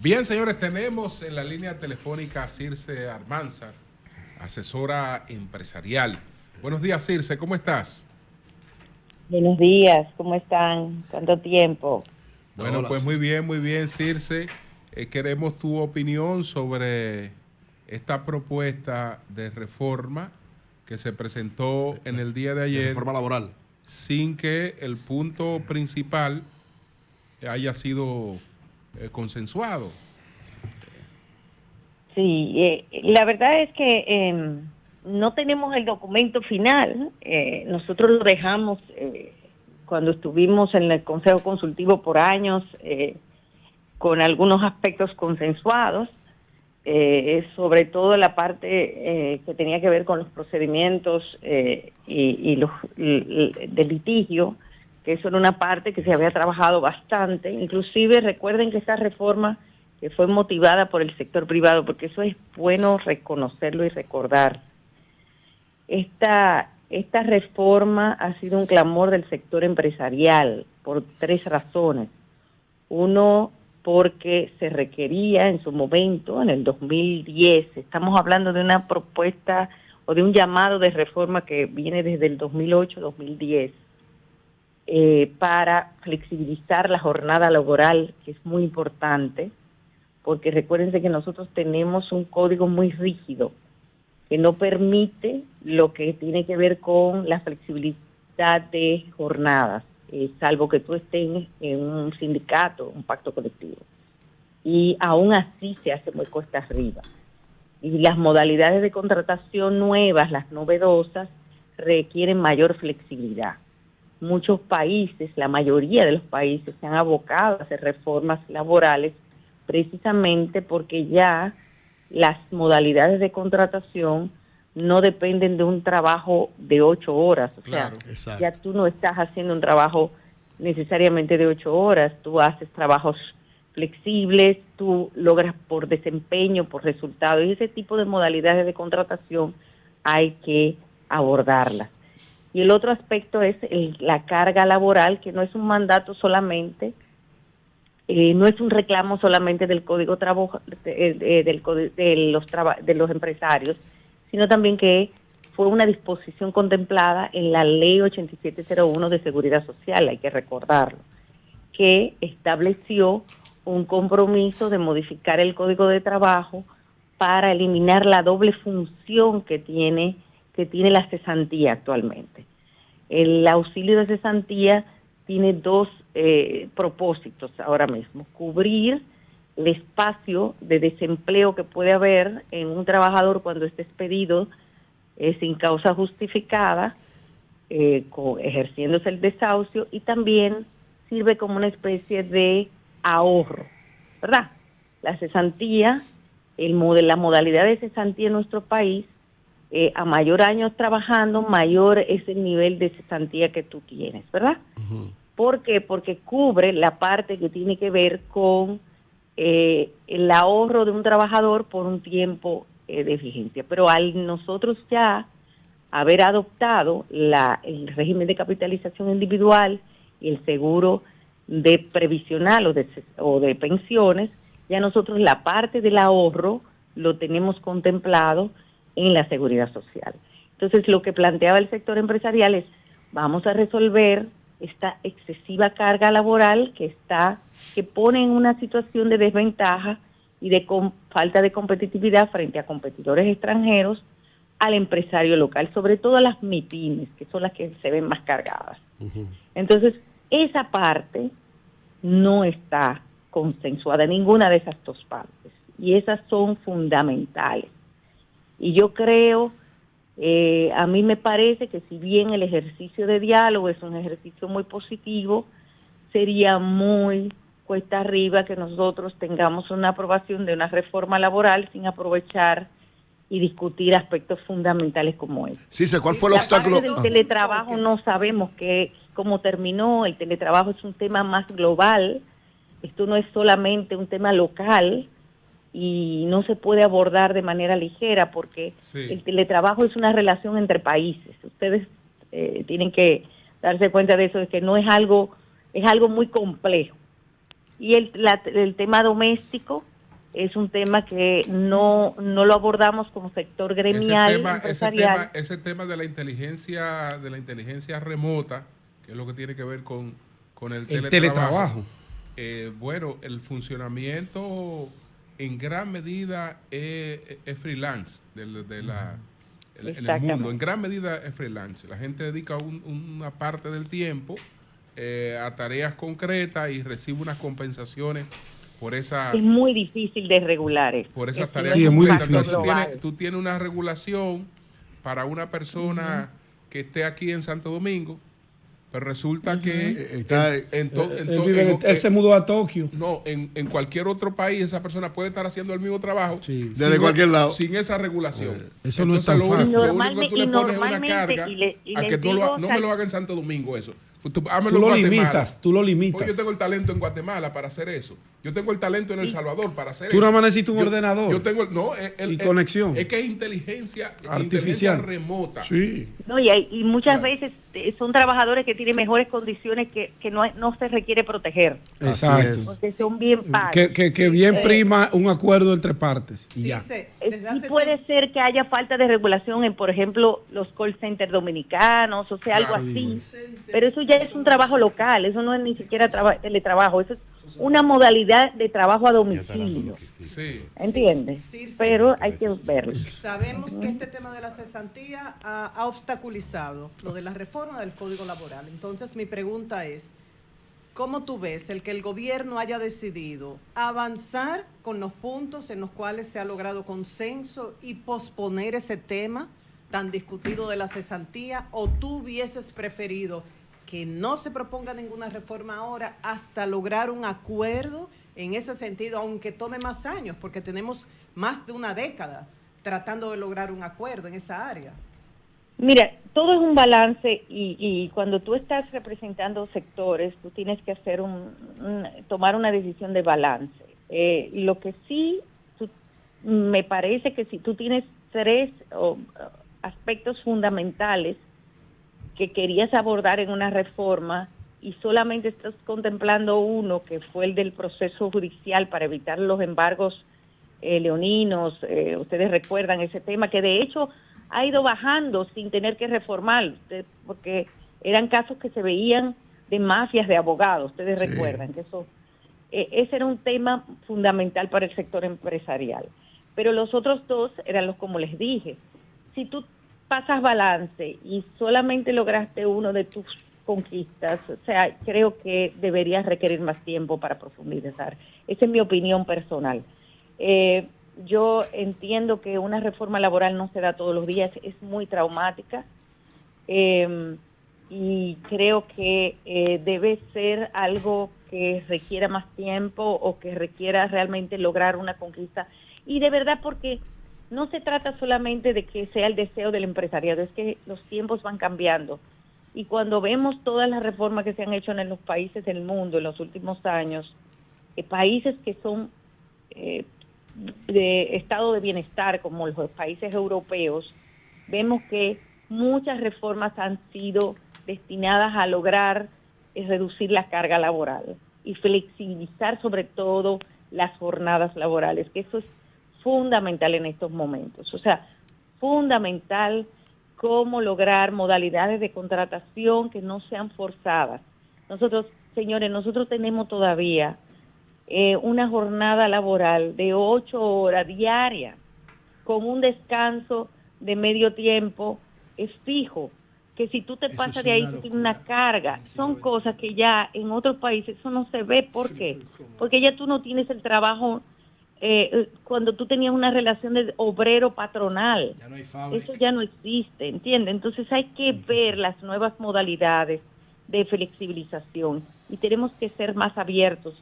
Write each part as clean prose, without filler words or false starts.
Bien, señores, tenemos en la línea telefónica a Circe Almanzar, asesora empresarial. Buenos días, Circe, ¿cómo estás? Buenos días, ¿cómo están? ¿Cuánto tiempo? Bueno, Hola, pues sí. muy bien, Circe. Queremos tu opinión sobre esta propuesta de reforma que se presentó en el día de De ayer reforma laboral. sin que el punto principal haya sido consensuado. Sí, la verdad es que no tenemos el documento final. Nosotros lo dejamos cuando estuvimos en el Consejo Consultivo por años con algunos aspectos consensuados, sobre todo la parte que tenía que ver con los procedimientos y los de litigio, que eso era una parte que se había trabajado bastante. Inclusive recuerden que esta reforma que fue motivada por el sector privado, porque eso es bueno reconocerlo y recordar. Esta reforma ha sido un clamor del sector empresarial por tres razones. Uno, porque se requería en su momento, en el 2010, estamos hablando de una propuesta o de un llamado de reforma que viene desde el 2008-2010, para flexibilizar la jornada laboral, que es muy importante, porque recuérdense que nosotros tenemos un código muy rígido que no permite lo que tiene que ver con la flexibilidad de jornadas, salvo que tú estés en un sindicato, un pacto colectivo. Y aún así se hace muy cuesta arriba. Y las modalidades de contratación nuevas, las novedosas, requieren mayor flexibilidad. Muchos países, la mayoría de los países, se han abocado a hacer reformas laborales precisamente porque ya las modalidades de contratación no dependen de un trabajo de 8 horas. O Claro. sea, ya tú no estás haciendo un trabajo necesariamente de 8 horas, tú haces trabajos flexibles, tú logras por desempeño, por resultado, y ese tipo de modalidades de contratación hay que abordarlas. Y el otro aspecto es la carga laboral, que no es un mandato solamente, no es un reclamo solamente del Código Trabajo de los empresarios, sino también que fue una disposición contemplada en la Ley 8701 de Seguridad Social, hay que recordarlo, que estableció un compromiso de modificar el Código de Trabajo para eliminar la doble función que tiene la cesantía actualmente. El auxilio de cesantía tiene dos propósitos ahora mismo: cubrir el espacio de desempleo que puede haber en un trabajador cuando esté despedido sin causa justificada, ejerciéndose el desahucio, y también sirve como una especie de ahorro, ¿verdad? La cesantía, la modalidad de cesantía en nuestro país, a mayor años trabajando, mayor es el nivel de cesantía que tú tienes, ¿verdad? Uh-huh. ¿Por qué? Porque cubre la parte que tiene que ver con el ahorro de un trabajador por un tiempo de vigencia. Pero al nosotros ya haber adoptado el régimen de capitalización individual y el seguro de previsional o de pensiones, ya nosotros la parte del ahorro lo tenemos contemplado en la seguridad social. Entonces, lo que planteaba el sector empresarial es: vamos a resolver esta excesiva carga laboral que pone en una situación de desventaja y de falta de competitividad frente a competidores extranjeros al empresario local, sobre todo a las MIPYMES, que son las que se ven más cargadas. Uh-huh. Entonces, esa parte no está consensuada en ninguna de esas dos partes, y esas son fundamentales. Y yo creo, a mí me parece que si bien el ejercicio de diálogo es un ejercicio muy positivo, sería muy cuesta arriba que nosotros tengamos una aprobación de una reforma laboral sin aprovechar y discutir aspectos fundamentales como este. Sí, ¿cuál fue el La obstáculo? parte del teletrabajo no sabemos cómo terminó. El teletrabajo es un tema más global, esto no es solamente un tema local, y no se puede abordar de manera ligera porque el teletrabajo es una relación entre países. Ustedes tienen que darse cuenta de eso, de que no es algo muy complejo. Y el tema doméstico es un tema que no lo abordamos como sector gremial, empresarial. Ese tema de la inteligencia remota, que es lo que tiene que ver con el teletrabajo. Bueno, el funcionamiento en gran medida es freelance en el mundo. En gran medida es freelance. La gente dedica una parte del tiempo a tareas concretas y recibe unas compensaciones por esas. Es muy difícil de regular eso. Por esas tareas. Sí, es muy difícil. Entonces, tú tienes una regulación para una persona que esté aquí en Santo Domingo, pero resulta que él se mudó a Tokio. No, en cualquier otro país esa persona puede estar haciendo el mismo trabajo desde cualquier lado sin esa regulación. Eso no es tan fácil. Lo único que tú le pones es una carga a que no me lo haga en Santo Domingo eso. Tú lo limitas. Pues yo tengo el talento en Guatemala para hacer eso. Yo tengo el talento en El Salvador para hacer eso. Tú nada más necesitas un ordenador. Yo tengo y conexión. Es que es inteligencia artificial remota. Sí. No, y muchas veces son trabajadores que tienen mejores condiciones que no se requiere proteger. Exacto. Porque son bien pagos. Que bien prima un acuerdo entre partes. Y ya. Y puede ser que haya falta de regulación en, por ejemplo, los call centers dominicanos, o sea, algo así. Pero eso ya es un trabajo local, eso no es ni siquiera teletrabajo, eso es una modalidad de trabajo a domicilio. Sí. ¿Entiendes? Sí, pero hay que verlo. Sabemos que este tema de la cesantía ha obstaculizado lo de la reforma del Código Laboral. Entonces, mi pregunta es, ¿cómo tú ves el que el gobierno haya decidido avanzar con los puntos en los cuales se ha logrado consenso y posponer ese tema tan discutido de la cesantía? ¿O tú hubieses preferido que no se proponga ninguna reforma ahora hasta lograr un acuerdo en ese sentido, aunque tome más años, porque tenemos más de una década tratando de lograr un acuerdo en esa área? Mira, todo es un balance y cuando tú estás representando sectores, tú tienes que hacer tomar una decisión de balance. Lo que sí me parece que si tú tienes tres aspectos fundamentales que querías abordar en una reforma y solamente estás contemplando uno, que fue el del proceso judicial para evitar los embargos leoninos, ustedes recuerdan ese tema, que de hecho ha ido bajando sin tener que reformar, porque eran casos que se veían de mafias de abogados, ustedes recuerdan que eso, ese era un tema fundamental para el sector empresarial. Pero los otros dos eran los, como les dije, si tú pasas balance y solamente lograste uno de tus conquistas, o sea, creo que deberías requerir más tiempo para profundizar. Esa es mi opinión personal. Yo entiendo que una reforma laboral no se da todos los días, es muy traumática y creo que debe ser algo que requiera más tiempo o que requiera realmente lograr una conquista. Y de verdad, porque no se trata solamente de que sea el deseo del empresariado, es que los tiempos van cambiando. Y cuando vemos todas las reformas que se han hecho en los países del mundo en los últimos años, países que son de estado de bienestar, como los países europeos, vemos que muchas reformas han sido destinadas a lograr reducir la carga laboral y flexibilizar sobre todo las jornadas laborales, que eso es fundamental en estos momentos. O sea, fundamental cómo lograr modalidades de contratación que no sean forzadas. Nosotros, señores, nosotros tenemos todavía una jornada laboral de 8 horas diarias, con un descanso de medio tiempo, es fijo, que si tú te pasas de ahí, tú tienes una carga. Son cosas que ya en otros países eso no se ve. ¿Por qué? Porque ya tú no tienes el trabajo cuando tú tenías una relación de obrero patronal. Ya no hay fábrica. Eso ya no existe, ¿entiendes? Entonces hay que ver las nuevas modalidades de flexibilización y tenemos que ser más abiertos,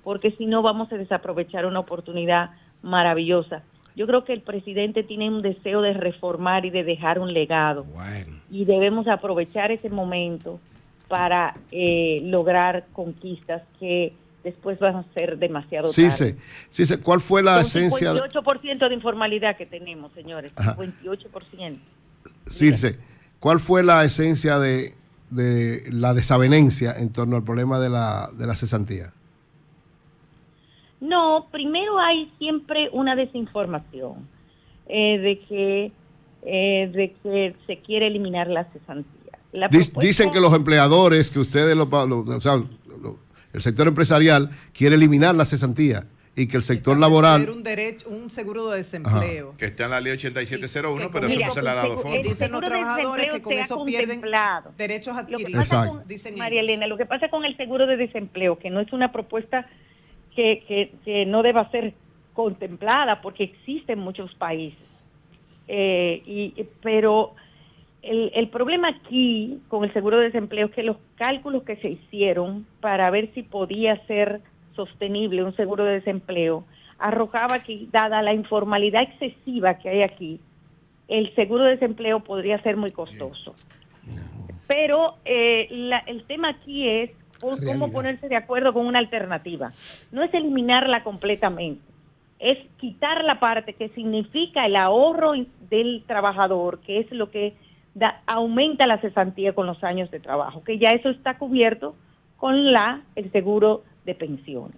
porque si no vamos a desaprovechar una oportunidad maravillosa. Yo creo que el presidente tiene un deseo de reformar y de dejar un legado. Bueno. Y debemos aprovechar ese momento para lograr conquistas que después van a ser demasiado tarde. Sí. ¿Cuál fue la esencia? 58% de informalidad que tenemos, señores. 58%. Circe, ¿cuál fue la esencia de la desavenencia en torno al problema de la cesantía? No, primero hay siempre una desinformación de que se quiere eliminar la cesantía. Dicen que los empleadores, que ustedes, el sector empresarial quiere eliminar la cesantía y que el sector laboral... un seguro de desempleo. Que está en la ley 8701, pero mira, eso no se le ha dado fondo. Dicen los trabajadores que con eso pierden derechos adquiridos. María Elena, lo que pasa con el seguro de desempleo, que no es una propuesta que no deba ser contemplada, porque existe en muchos países. Pero el problema aquí con el seguro de desempleo es que los cálculos que se hicieron para ver si podía ser sostenible un seguro de desempleo arrojaba que, dada la informalidad excesiva que hay aquí, el seguro de desempleo podría ser muy costoso. Pero el tema aquí es cómo ponerse de acuerdo con una alternativa. No es eliminarla completamente, es quitar la parte que significa el ahorro del trabajador, que es lo que aumenta la cesantía con los años de trabajo, que ya eso está cubierto con el seguro de pensiones.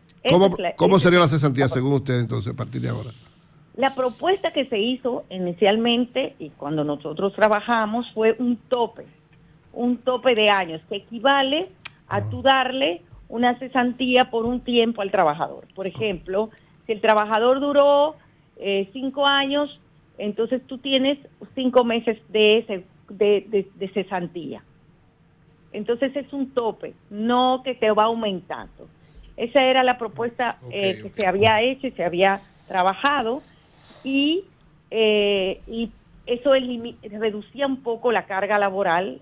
¿Cómo sería la cesantía según usted entonces a partir de ahora? La propuesta que se hizo inicialmente y cuando nosotros trabajamos fue un tope de años que equivale a tú darle una cesantía por un tiempo al trabajador. Por ejemplo, si el trabajador duró 5 años, entonces tú tienes 5 meses de cesantía. Entonces es un tope, no que te va aumentando. Esa era la propuesta que se había hecho y se había trabajado y eso reducía un poco la carga laboral,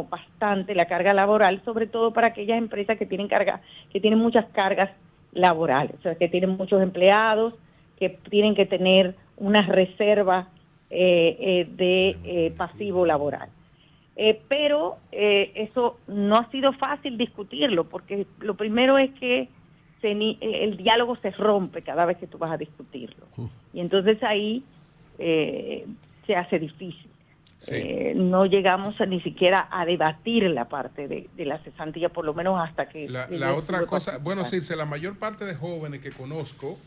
bastante la carga laboral, sobre todo para aquellas empresas que tienen muchas cargas laborales, o sea, que tienen muchos empleados, que tienen que tener una reserva de pasivo laboral. Pero eso no ha sido fácil discutirlo, porque lo primero es que el diálogo se rompe cada vez que tú vas a discutirlo. Y entonces ahí se hace difícil. Sí. No llegamos ni siquiera a debatir la parte de la cesantía, por lo menos hasta que... La otra cosa, bueno, Circe, la mayor parte de jóvenes que conozco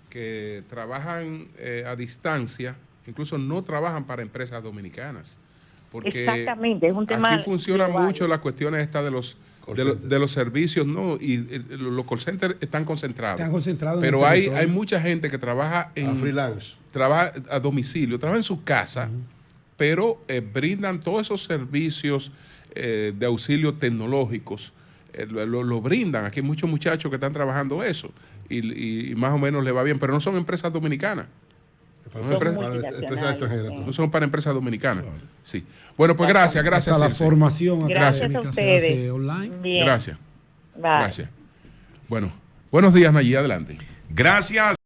que trabajan a distancia, incluso no trabajan para empresas dominicanas. Porque exactamente, es un tema aquí funciona global. mucho las cuestiones estas de los servicios, ¿no? Y los call centers están concentrados. Pero hay mucha gente que trabaja en freelance, trabaja a domicilio, trabaja en su casa, pero brindan todos esos servicios de auxilio tecnológicos, lo brindan. Aquí hay muchos muchachos que están trabajando eso y más o menos le va bien, pero no son empresas dominicanas. Empresas extranjeras. No son para empresas dominicanas. Sí. Bueno, pues gracias. Hasta la formación académica se hace online. Bien. Gracias. Bye. Gracias. Bueno, buenos días, Nayí, adelante. Gracias.